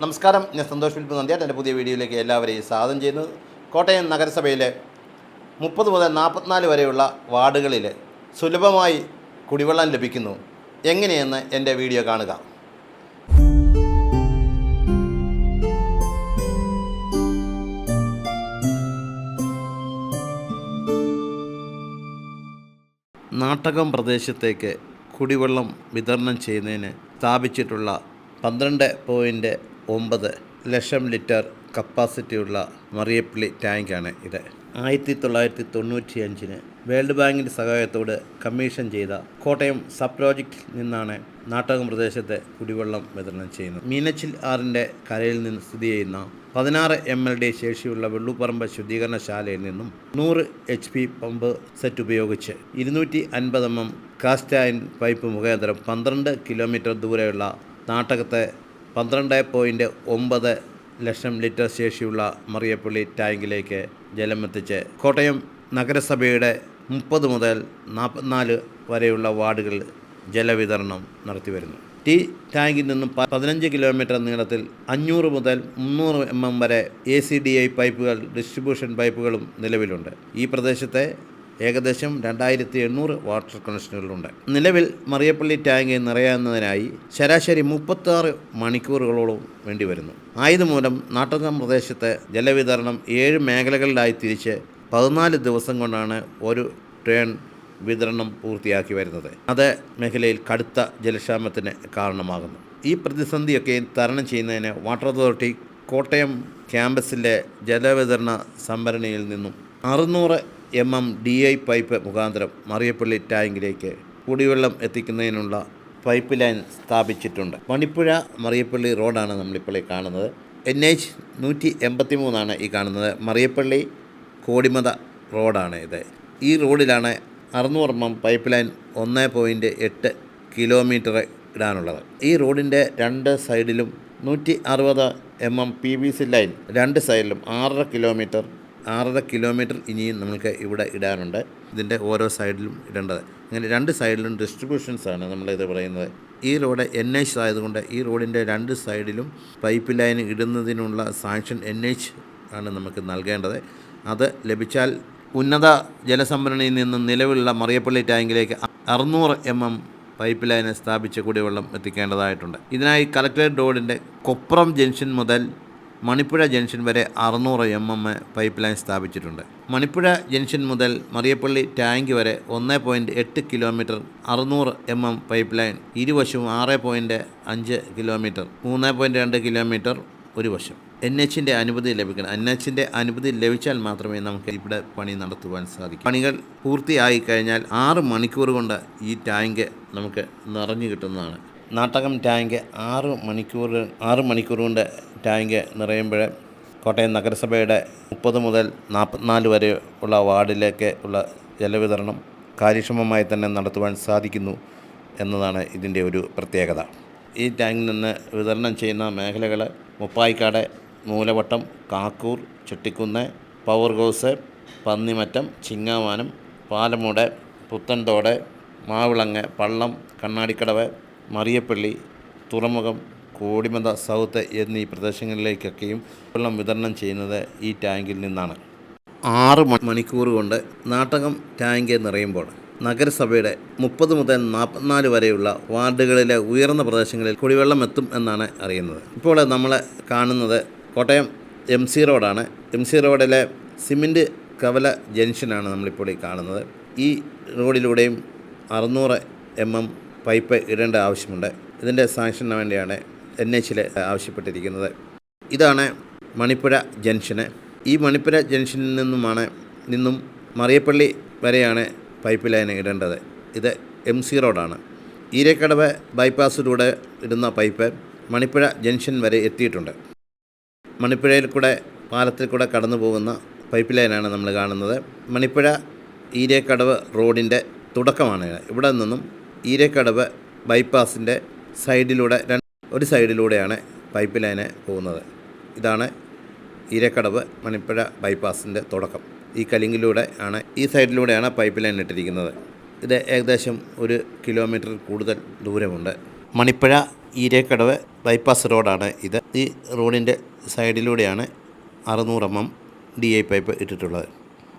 നമസ്കാരം, ഞാൻ സന്തോഷ് ഫിലിപ്പ് നന്ദിയാട്ട് എൻ്റെ പുതിയ വീഡിയോയിലേക്ക് എല്ലാവരെയും സ്വാഗതം ചെയ്യുന്നു. കോട്ടയം നഗരസഭയിലെ 30 മുതൽ 44 വരെയുള്ള വാർഡുകളിൽ സുലഭമായി കുടിവെള്ളം ലഭിക്കുന്നു. എങ്ങനെയെന്ന് എൻ്റെ വീഡിയോ കാണുക. നാട്ടകം പ്രദേശത്തേക്ക് കുടിവെള്ളം വിതരണം ചെയ്യുന്നതിന് സ്ഥാപിച്ചിട്ടുള്ള 12.9 ലക്ഷം ലിറ്റർ കപ്പാസിറ്റിയുള്ള മറിയപ്പള്ളി ടാങ്കാണ് ഇത്. 1995 വേൾഡ് ബാങ്കിൻ്റെ സഹായത്തോട് കമ്മീഷൻ ചെയ്ത കോട്ടയം സബ് പ്രോജക്റ്റിൽ നിന്നാണ് നാട്ടകം പ്രദേശത്തെ കുടിവെള്ളം വിതരണം ചെയ്യുന്നത്. മീനച്ചിൽ ആറിൻ്റെ കരയിൽ നിന്ന് സ്ഥിതി ചെയ്യുന്ന 16 MLD ശേഷിയുള്ള വെള്ളുപ്പറമ്പ് ശുദ്ധീകരണശാലയിൽ നിന്നും 100 HP പമ്പ് സെറ്റ് ഉപയോഗിച്ച് 250 mm കാസ്റ്റ് അയൺ പൈപ്പ് മുഖാന്തരം 12 കിലോമീറ്റർ ദൂരെയുള്ള നാട്ടകത്തെ 12.9 ലക്ഷം ലിറ്റർ ശേഷിയുള്ള മറിയപ്പള്ളി ടാങ്കിലേക്ക് ജലമെത്തിച്ച് കോട്ടയം നഗരസഭയുടെ 30 മുതൽ 44 വരെയുള്ള വാർഡുകളിൽ ജലവിതരണം നടത്തിവരുന്നു. ഈ ടാങ്കിൽ നിന്നും 15 കിലോമീറ്റർ നീളത്തിൽ 500 മുതൽ 300 mm വരെ ACDI പൈപ്പുകൾ, ഡിസ്ട്രിബ്യൂഷൻ പൈപ്പുകളും നിലവിലുണ്ട്. ഈ പ്രദേശത്തെ ഏകദേശം 2800 വാട്ടർ കണക്ഷനുകളുണ്ട്. നിലവിൽ മറിയപ്പള്ളി ടാങ്ക് നിറയുന്നതിനായി ശരാശരി 36 മണിക്കൂറുകളോളം വേണ്ടിവരുന്നു. ആയതുമൂലം നാട്ടകം പ്രദേശത്തെ ജലവിതരണം 7 മേഖലകളിലായി തിരിച്ച് 14 ദിവസം കൊണ്ടാണ് ഒരു ടേൺ വിതരണം പൂർത്തിയാക്കി വരുന്നത്. അത് മേഖലയിൽ കടുത്ത ജലക്ഷാമത്തിന് കാരണമാകുന്നു. ഈ പ്രതിസന്ധിയൊക്കെ തരണം ചെയ്യുന്നതിന് വാട്ടർ അതോറിറ്റി കോട്ടയം ക്യാമ്പസിലെ ജലവിതരണ സംഭരണിയിൽ നിന്നും 600 mm DI പൈപ്പ് മുഖാന്തരം മറിയപ്പള്ളി ടാങ്കിലേക്ക് കുടിവെള്ളം എത്തിക്കുന്നതിനുള്ള പൈപ്പ് ലൈൻ സ്ഥാപിച്ചിട്ടുണ്ട്. മണിപ്പുഴ മറിയപ്പള്ളി റോഡാണ് നമ്മളിപ്പോൾ കാണുന്നത്. NH 183 ഈ കാണുന്നത്. മറിയപ്പള്ളി കോടിമത റോഡാണ് ഇത്. ഈ റോഡിലാണ് 600 mm പൈപ്പ് ലൈൻ 1.8 കിലോമീറ്റർ ഇടാനുള്ളത്. ഈ റോഡിൻ്റെ 2 സൈഡിലും 160 mm PVC ലൈൻ 2 സൈഡിലും 6.5 കിലോമീറ്റർ ഇനിയും നമുക്ക് ഇവിടെ ഇടാനുണ്ട്. ഇതിൻ്റെ ഓരോ സൈഡിലും ഇടേണ്ടത്. അങ്ങനെ 2 സൈഡിലും ഡിസ്ട്രിബ്യൂഷൻസാണ് നമ്മളിത് പറയുന്നത്. ഈ റോഡ് NH ആയതുകൊണ്ട് ഈ റോഡിൻ്റെ 2 സൈഡിലും പൈപ്പ് ലൈൻ ഇടുന്നതിനുള്ള സാങ്ഷൻ NH ആണ് നമുക്ക് നൽകേണ്ടത്. അത് ലഭിച്ചാൽ ഉന്നത ജലസംഭരണിയിൽ നിന്നും നിലവിലുള്ള മറിയപ്പള്ളി ടാങ്കിലേക്ക് 600 mm പൈപ്പ് ലൈന് സ്ഥാപിച്ച് കുടിവെള്ളം എത്തിക്കേണ്ടതായിട്ടുണ്ട്. ഇതിനായി കളക്ടറേറ്റ് റോഡിൻ്റെ കൊപ്രം ജംഗ്ഷൻ മുതൽ മണിപ്പുഴ ജംഗ്ഷൻ വരെ 600 mm പൈപ്പ് ലൈൻ സ്ഥാപിച്ചിട്ടുണ്ട്. മണിപ്പുഴ ജംഗ്ഷൻ മുതൽ മറിയപ്പള്ളി ടാങ്ക് വരെ 1.8 കിലോമീറ്റർ 600 mm പൈപ്പ് ലൈൻ ഇരുവശവും 6.5 കിലോമീറ്റർ 3.2 കിലോമീറ്റർ ഒരു വശം. NHൻ്റെ അനുമതി ലഭിക്കണം. NHൻ്റെ അനുമതി ലഭിച്ചാൽ മാത്രമേ നമുക്ക് ഇവിടെ പണി നടത്തുവാൻ സാധിക്കൂ. പണികൾ പൂർത്തിയായി കഴിഞ്ഞാൽ 6 മണിക്കൂർ കൊണ്ട് ഈ ടാങ്ക് നമുക്ക് നിറഞ്ഞു കിട്ടുന്നതാണ്. നാട്ടകം ടാങ്ക് 6 മണിക്കൂർ കൊണ്ട് ടാങ്ക് നിറയുമ്പോൾ കോട്ടയം നഗരസഭയുടെ 30 മുതൽ 44 വരെ ഉള്ള വാർഡിലേക്ക് ഉള്ള ജലവിതരണം കാര്യക്ഷമമായി തന്നെ നടത്തുവാൻ സാധിക്കുന്നു എന്നതാണ് ഇതിൻ്റെ ഒരു പ്രത്യേകത. ഈ ടാങ്കിൽ നിന്ന് വിതരണം ചെയ്യുന്ന മേഖലകൾ മുപ്പായിക്കാട്, മൂലവട്ടം, കാക്കൂർ, ചെട്ടിക്കുന്ന്, പവർ ഹൗസ്, പന്നിമറ്റം, ചിങ്ങാമാനം, പാലമൂട്, പുത്തൻതോട്, മാവിളങ്ങ്, പള്ളം, കണ്ണാടിക്കടവ്, മറിയപ്പള്ളി, തുറമുഖം, കോടിമത സൗത്ത് എന്നീ പ്രദേശങ്ങളിലേക്കൊക്കെയും വെള്ളം വിതരണം ചെയ്യുന്നത് ഈ ടാങ്കിൽ നിന്നാണ്. 6 മണിക്കൂർ കൊണ്ട് നാട്ടകം ടാങ്ക് നിറയുമ്പോൾ നഗരസഭയുടെ 30 മുതൽ 44 വരെയുള്ള വാർഡുകളിലെ ഉയർന്ന പ്രദേശങ്ങളിൽ കുടിവെള്ളം എത്തും എന്നാണ് അറിയുന്നത്. ഇപ്പോൾ നമ്മൾ കാണുന്നത് കോട്ടയം MC റോഡാണ്. MC റോഡിലെ സിമൻറ്റ് കവല ജംഗ്ഷനാണ് നമ്മളിപ്പോൾ ഈ കാണുന്നത്. ഈ റോഡിലൂടെയും 600 mm പൈപ്പ് ഇടേണ്ട ആവശ്യമുണ്ട്. ഇതിൻ്റെ സാങ്ഷന് വേണ്ടിയാണ് NHൽ ആവശ്യപ്പെട്ടിരിക്കുന്നത്. ഇതാണ് മണിപ്പുഴ ജംഗ്ഷന്. ഈ മണിപ്പുഴ ജംഗ്ഷനിൽ നിന്നും മറിയപ്പള്ളി വരെയാണ് പൈപ്പ് ലൈൻ ഇടേണ്ടത്. ഇത് MC റോഡാണ്. ഈരക്കടവ് ബൈപ്പാസിലൂടെ ഇടുന്ന പൈപ്പ് മണിപ്പുഴ ജംഗ്ഷൻ വരെ എത്തിയിട്ടുണ്ട്. മണിപ്പുഴയിൽ കൂടെ പാലത്തിൽ കൂടെ കടന്നു പോകുന്ന പൈപ്പ് ലൈനാണ് നമ്മൾ കാണുന്നത്. മണിപ്പുഴ ഈരക്കടവ് റോഡിൻ്റെ തുടക്കമാണ്. ഇവിടെ നിന്നും ഈരക്കടവ് ബൈപ്പാസിൻ്റെ സൈഡിലൂടെ ഒരു സൈഡിലൂടെയാണ് പൈപ്പ് ലൈന് പോകുന്നത്. ഇതാണ് ഈരക്കടവ് മണിപ്പുഴ ബൈപ്പാസിൻ്റെ തുടക്കം. ഈ കലിങ്ങിലൂടെ ആണ്, ഈ സൈഡിലൂടെയാണ് പൈപ്പ് ലൈൻ ഇട്ടിരിക്കുന്നത്. ഇത് ഏകദേശം 1 കിലോമീറ്റർ കൂടുതൽ ദൂരമുണ്ട്. മണിപ്പുഴ ഈരേക്കടവ് ബൈപ്പാസ് റോഡാണ് ഇത്. ഈ റോഡിൻ്റെ സൈഡിലൂടെയാണ് 600 mm DI പൈപ്പ് ഇട്ടിട്ടുള്ളത്.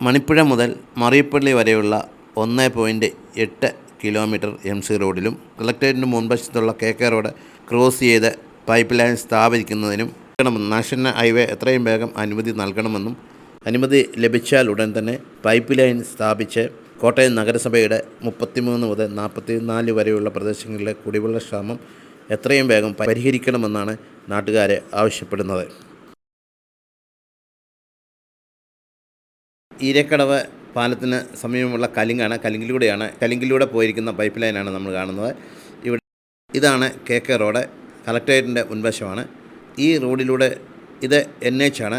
മണിപ്പുഴ മുതൽ മറിയപ്പള്ളി വരെയുള്ള 1.8 കിലോമീറ്റർ MC റോഡിലും കളക്ടറേറ്റിന് മുൻവശത്തുള്ള KK റോഡ് ക്രോസ് ചെയ്ത് പൈപ്പ് ലൈൻ സ്ഥാപിക്കുന്നതിനും നാഷണൽ ഹൈവേ എത്രയും വേഗം അനുമതി നൽകണമെന്നും അനുമതി ലഭിച്ചാൽ ഉടൻ തന്നെ പൈപ്പ് ലൈൻ സ്ഥാപിച്ച് കോട്ടയം നഗരസഭയുടെ 33 മുതൽ 44 വരെയുള്ള പ്രദേശങ്ങളിലെ കുടിവെള്ള ക്ഷാമം എത്രയും വേഗം പരിഹരിക്കണമെന്നാണ് നാട്ടുകാരെ ആവശ്യപ്പെടുന്നത്. ഈരക്കടവ് പാലത്തിന് സമീപമുള്ള കലിങ്കിലൂടെ പോയിരിക്കുന്ന പൈപ്പ് ലൈനാണ് നമ്മൾ കാണുന്നത്. ഇതാണ് KK റോഡ്, കളക്ടറേറ്റിൻ്റെ മുൻവശമാണ്. ഈ റോഡിലൂടെ ഇത് NH ആണ്.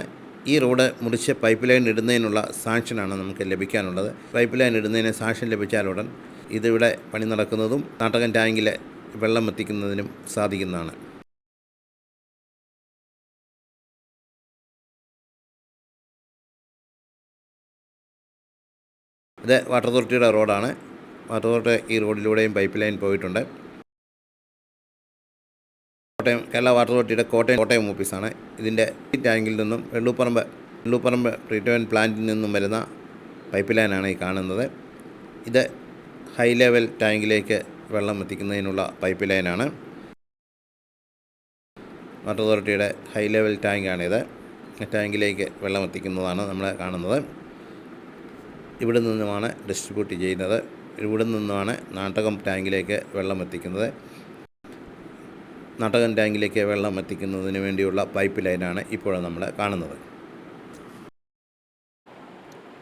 ഈ റോഡ് മുറിച്ച് പൈപ്പ് ലൈൻ ഇടുന്നതിനുള്ള സാങ്ഷനാണ് നമുക്ക് ലഭിക്കാനുള്ളത്. പൈപ്പ് ലൈൻ ഇടുന്നതിന് സാങ്ഷൻ ലഭിച്ചാലുടൻ ഇതിവിടെ പണി നടക്കുന്നതും നാട്ടകം ടാങ്കിലെ വെള്ളം എത്തിക്കുന്നതിനും സാധിക്കുന്നതാണ്. ഇത് വാട്ടർ അതോറിറ്റിയുടെ റോഡാണ്. വാട്ടർ അതോറിറ്റി ഈ റോഡിലൂടെയും പൈപ്പ് ലൈൻ പോയിട്ടുണ്ട്. കേരള വാട്ടർ അതോറിറ്റിയുടെ കോട്ടയം ഓഫീസാണ്. ഇതിൻ്റെ ടാങ്കിൽ നിന്നും വെള്ളൂപ്പറമ്പ് ട്രീറ്റ്മെൻറ്റ് പ്ലാന്റിൽ നിന്നും വരുന്ന പൈപ്പ് ലൈനാണ് ഈ കാണുന്നത്. ഇത് ഹൈ ലെവൽ ടാങ്കിലേക്ക് വെള്ളം എത്തിക്കുന്നതിനുള്ള പൈപ്പ് ലൈനാണ്. വാട്ടർ അതോറിറ്റിയുടെ ഹൈ ലെവൽ ടാങ്കാണിത്. ടാങ്കിലേക്ക് വെള്ളം എത്തിക്കുന്നതാണ് നമ്മൾ കാണുന്നത്. ഇവിടെ നിന്നുമാണ് ഡിസ്ട്രിബ്യൂട്ട് ചെയ്യുന്നത്. ഇവിടെ നിന്നുമാണ് നാട്ടകം ടാങ്കിലേക്ക് വെള്ളം എത്തിക്കുന്നത്. നാട്ടകം ടാങ്കിലേക്ക് വെള്ളം എത്തിക്കുന്നതിന് വേണ്ടിയുള്ള പൈപ്പ് ലൈനാണ് ഇപ്പോൾ നമ്മൾ കാണുന്നത്.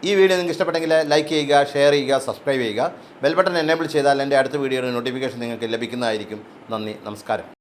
ഈ വീഡിയോ നിങ്ങൾക്ക് ഇഷ്ടപ്പെട്ടെങ്കിൽ ലൈക്ക് ചെയ്യുക, ഷെയർ ചെയ്യുക, സബ്സ്ക്രൈബ് ചെയ്യുക. ബെൽ ബട്ടൺ എനേബിൾ ചെയ്താൽ എൻ്റെ അടുത്ത വീഡിയോയുടെ നോട്ടിഫിക്കേഷൻ നിങ്ങൾക്ക് ലഭിക്കുന്നതായിരിക്കും. നന്ദി, നമസ്കാരം.